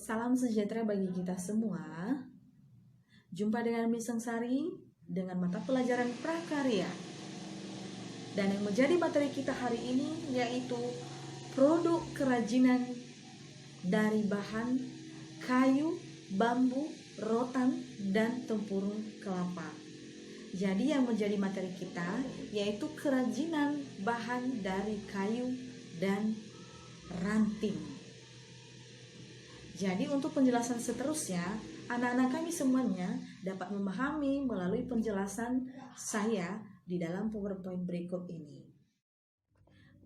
Salam sejahtera bagi kita semua. Jumpa dengan Miss Sengsari dengan mata pelajaran prakarya. Dan yang menjadi materi kita hari ini yaitu produk kerajinan dari bahan kayu, bambu, rotan, dan tempurung kelapa. Jadi yang menjadi materi kita yaitu kerajinan bahan dari kayu dan ranting. Jadi untuk penjelasan seterusnya, anak-anak kami semuanya dapat memahami melalui penjelasan saya di dalam PowerPoint berikut ini.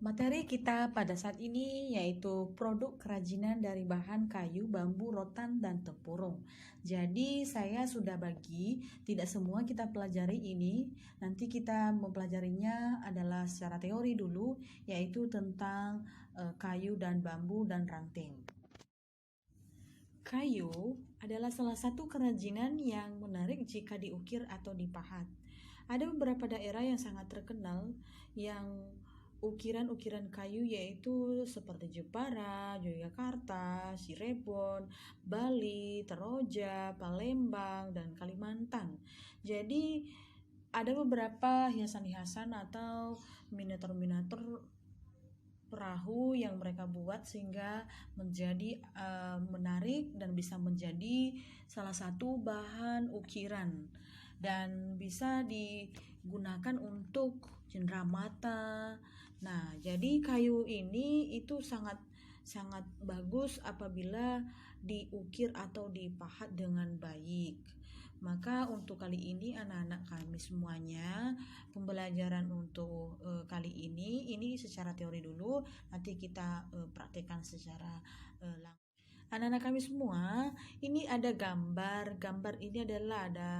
Materi kita pada saat ini yaitu produk kerajinan dari bahan kayu, bambu, rotan, dan tempurung. Jadi saya sudah bagi, tidak semua kita pelajari ini. Nanti kita mempelajarinya adalah secara teori dulu, yaitu tentang kayu dan bambu dan ranting. Kayu adalah salah satu kerajinan yang menarik jika diukir atau dipahat. Ada beberapa daerah yang sangat terkenal yang ukiran-ukiran kayu yaitu seperti Jepara, Yogyakarta, Cirebon, Bali, Toraja, Palembang, dan Kalimantan. Jadi ada beberapa hiasan-hiasan atau miniatur-miniatur perahu yang mereka buat sehingga menjadi menarik dan bisa menjadi salah satu bahan ukiran dan bisa digunakan untuk cenderamata. Nah, jadi kayu ini itu sangat bagus apabila diukir atau dipahat dengan baik. Maka untuk kali ini anak-anak kami semuanya pembelajaran untuk kali ini secara teori dulu, nanti kita praktekkan secara langsung. Anak-anak kami semua, ini ada gambar ini adalah ada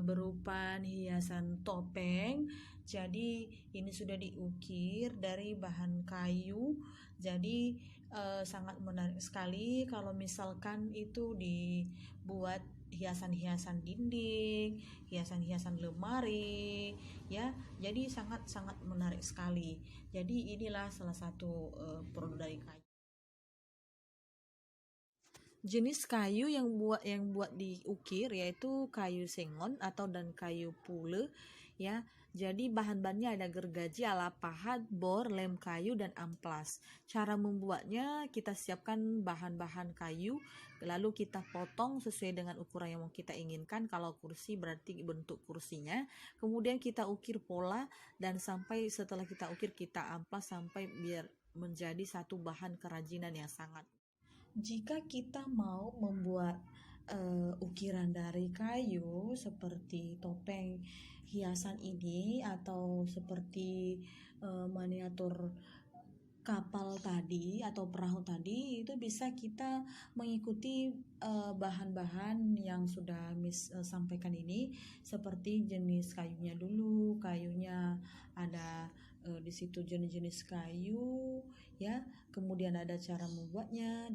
berupa hiasan topeng. Jadi ini sudah diukir dari bahan kayu. Jadi sangat menarik sekali kalau misalkan itu dibuat hiasan-hiasan dinding, hiasan-hiasan lemari, ya. Jadi sangat menarik sekali. Jadi inilah salah satu produk dari kayu. Jenis kayu yang buat diukir yaitu kayu sengon atau dan kayu pule, ya. Jadi bahan-bahannya ada gergaji, alat pahat, bor, lem kayu, dan amplas. Cara membuatnya, kita siapkan bahan-bahan kayu, lalu kita potong sesuai dengan ukuran yang mau kita inginkan. Kalau kursi berarti bentuk kursinya. Kemudian kita ukir pola, dan sampai setelah kita ukir kita amplas sampai biar menjadi satu bahan kerajinan yang sangat. Jika kita mau membuat ukiran dari kayu seperti topeng hiasan ini atau seperti miniatur kapal tadi atau perahu tadi, itu bisa kita mengikuti bahan-bahan yang sudah Miss sampaikan ini, seperti jenis kayunya dulu. Kayunya ada di situ jenis-jenis kayu, ya. Kemudian ada cara membuatnya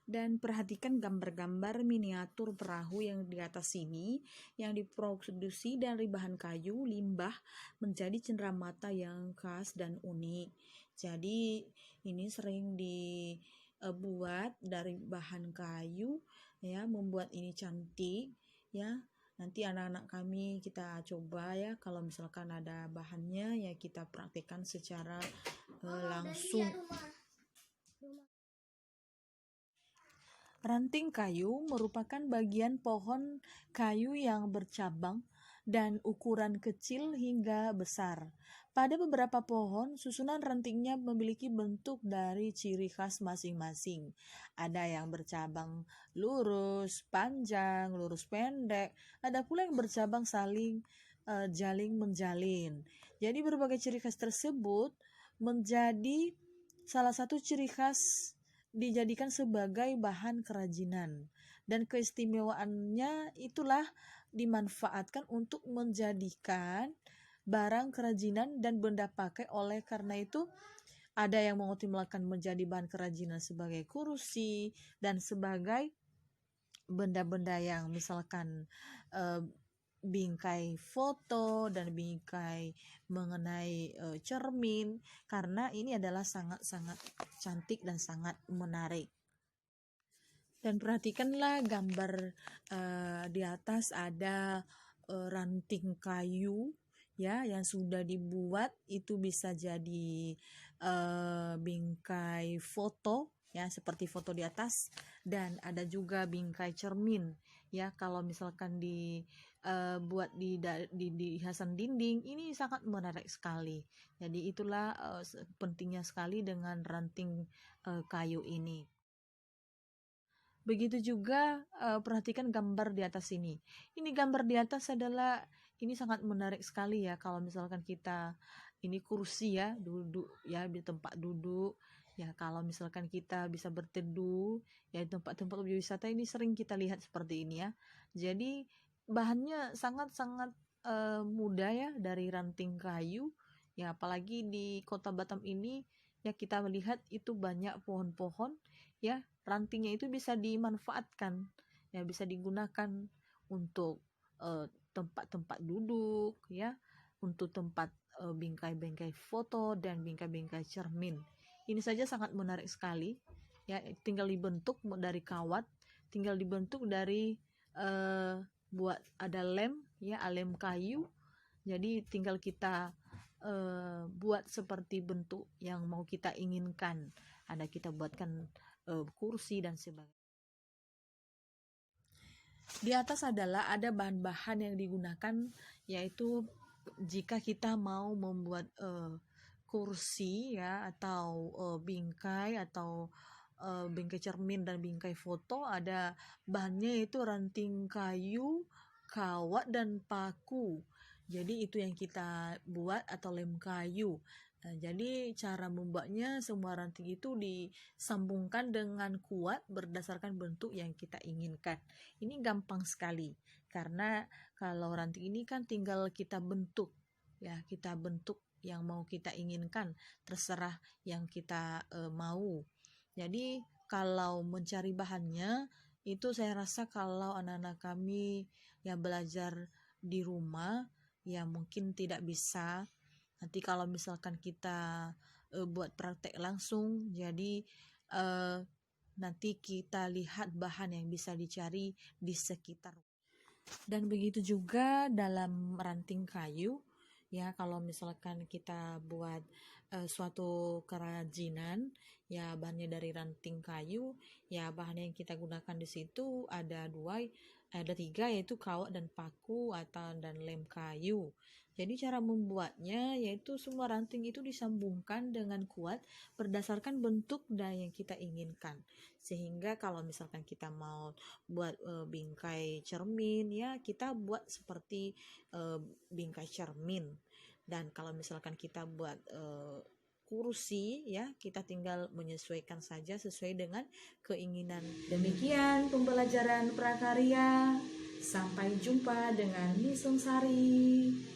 dan perhatikan gambar-gambar miniatur perahu yang di atas sini yang diproduksi dari bahan kayu limbah menjadi cenderamata yang khas dan unik. Jadi ini sering dibuat dari bahan kayu, ya, membuat ini cantik, ya. Nanti anak-anak kami kita coba, ya, kalau misalkan ada bahannya ya kita praktekkan secara langsung. Ranting kayu merupakan bagian pohon kayu yang bercabang dan ukuran kecil hingga besar. Pada beberapa pohon, susunan rantingnya memiliki bentuk dari ciri khas masing-masing. Ada yang bercabang lurus, panjang, lurus pendek. Ada pula yang bercabang saling jaling menjalin. Jadi berbagai ciri khas tersebut menjadi salah satu ciri khas dijadikan sebagai bahan kerajinan, dan keistimewaannya itulah dimanfaatkan untuk menjadikan barang kerajinan dan benda pakai. Oleh karena itu ada yang mengoptimalkan menjadi bahan kerajinan sebagai kursi dan sebagai benda-benda yang misalkan bingkai foto dan bingkai mengenai cermin, karena ini adalah sangat-sangat cantik dan sangat menarik. Dan perhatikanlah gambar di atas ada ranting kayu ya yang sudah dibuat, itu bisa jadi bingkai foto ya seperti foto di atas, dan ada juga bingkai cermin ya kalau misalkan buat di hiasan dinding, ini sangat menarik sekali. Jadi itulah pentingnya sekali dengan ranting kayu ini. Begitu juga perhatikan gambar di atas ini. Ini gambar di atas adalah, ini sangat menarik sekali ya kalau misalkan kita, ini kursi ya, duduk ya di tempat duduk. Ya kalau misalkan kita bisa berteduh ya di tempat-tempat wisata ini sering kita lihat seperti ini ya. Jadi bahannya sangat-sangat mudah ya, dari ranting kayu. Ya apalagi di Kota Batam ini ya kita melihat itu banyak pohon-pohon ya, rantingnya itu bisa dimanfaatkan ya, bisa digunakan untuk tempat-tempat duduk ya, untuk tempat bingkai-bingkai foto dan bingkai-bingkai cermin. Ini saja sangat menarik sekali ya, tinggal dibentuk dari kawat, tinggal dibentuk dari buat ada lem ya, lem kayu. Jadi tinggal kita buat seperti bentuk yang mau kita inginkan. Ada kita buatkan kursi dan sebagainya. Di atas adalah ada bahan-bahan yang digunakan, yaitu jika kita mau membuat kursi ya, atau bingkai, atau bingkai cermin dan bingkai foto, ada bahannya yaitu ranting kayu, kawat dan paku. Jadi itu yang kita buat, atau lem kayu. Nah, jadi cara membuatnya, semua ranting itu disambungkan dengan kuat berdasarkan bentuk yang kita inginkan. Ini gampang sekali, karena kalau ranting ini kan tinggal kita bentuk ya, kita bentuk yang mau kita inginkan, terserah yang kita mau. Jadi kalau mencari bahannya itu, saya rasa kalau anak-anak kami yang belajar di rumah ya mungkin tidak bisa. Nanti kalau misalkan kita buat praktek langsung, jadi nanti kita lihat bahan yang bisa dicari di sekitar. Dan begitu juga dalam ranting kayu ya, kalau misalkan kita buat suatu kerajinan ya, bahannya dari ranting kayu ya, bahan yang kita gunakan di situ ada tiga, yaitu kawat dan paku atau dan lem kayu. Jadi cara membuatnya yaitu semua ranting itu disambungkan dengan kuat berdasarkan bentuk dan yang kita inginkan. Sehingga kalau misalkan kita mau buat bingkai cermin ya, kita buat seperti bingkai cermin. Dan kalau misalkan kita buat kursi ya, kita tinggal menyesuaikan saja sesuai dengan keinginan. Demikian pembelajaran prakarya. Sampai jumpa dengan Miss Sari.